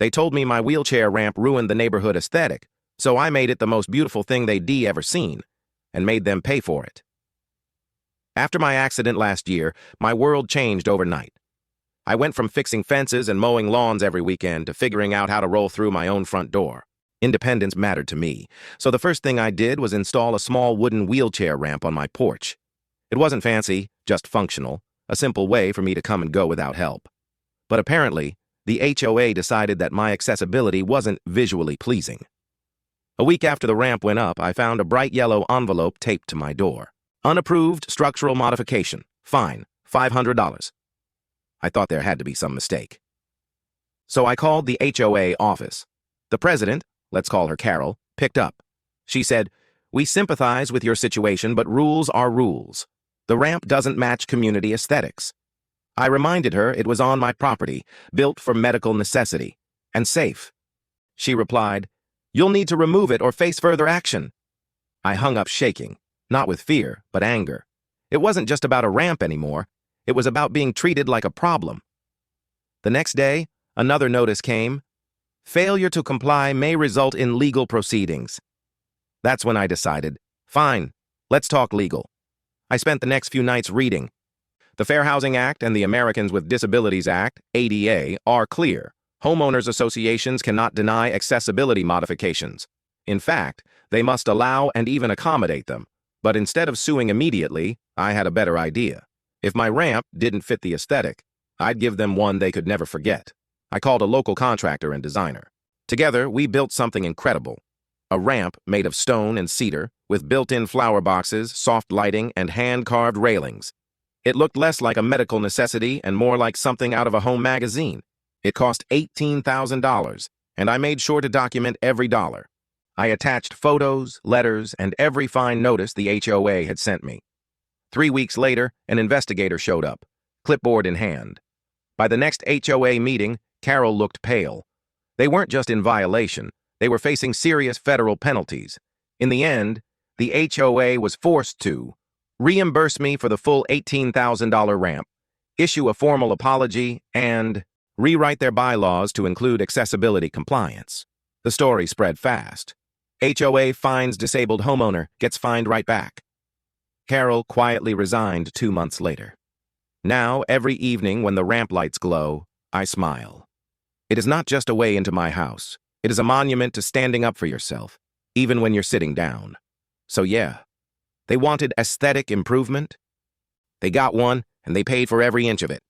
They told me my wheelchair ramp ruined the neighborhood aesthetic, so I made it the most beautiful thing they'd ever seen, and made them pay for it. After my accident last year, my world changed overnight. I went from fixing fences and mowing lawns every weekend to figuring out how to roll through my own front door. Independence mattered to me, so the first thing I did was install a small wooden wheelchair ramp on my porch. It wasn't fancy, just functional, a simple way for me to come and go without help. But apparently, the HOA decided that my accessibility wasn't visually pleasing. A week after the ramp went up, I found a bright yellow envelope taped to my door. Unapproved structural modification. Fine, $500. I thought there had to be some mistake. So I called the HOA office. The president, let's call her Carol, picked up. She said, "We sympathize with your situation, but rules are rules. The ramp doesn't match community aesthetics." I reminded her it was on my property, built for medical necessity, and safe. She replied, "You'll need to remove it or face further action." I hung up shaking, not with fear, but anger. It wasn't just about a ramp anymore. It was about being treated like a problem. The next day, another notice came. Failure to comply may result in legal proceedings. That's when I decided, fine, let's talk legal. I spent the next few nights reading. The Fair Housing Act and the Americans with Disabilities Act, ADA, are clear. Homeowners associations cannot deny accessibility modifications. In fact, they must allow and even accommodate them. But instead of suing immediately, I had a better idea. If my ramp didn't fit the aesthetic, I'd give them one they could never forget. I called a local contractor and designer. Together, we built something incredible. A ramp made of stone and cedar, with built-in flower boxes, soft lighting, and hand-carved railings. It looked less like a medical necessity and more like something out of a home magazine. It cost $18,000, and I made sure to document every dollar. I attached photos, letters, and every fine notice the HOA had sent me. 3 weeks later, an investigator showed up, clipboard in hand. By the next HOA meeting, Carol looked pale. They weren't just in violation, they were facing serious federal penalties. In the end, the HOA was forced to reimburse me for the full $18,000 ramp, issue a formal apology, and rewrite their bylaws to include accessibility compliance. The story spread fast. HOA fines disabled homeowner, gets fined right back. Carol quietly resigned 2 months later. Now, every evening when the ramp lights glow, I smile. It is not just a way into my house. It is a monument to standing up for yourself, even when you're sitting down. So yeah, they wanted aesthetic improvement. They got one, and they paid for every inch of it.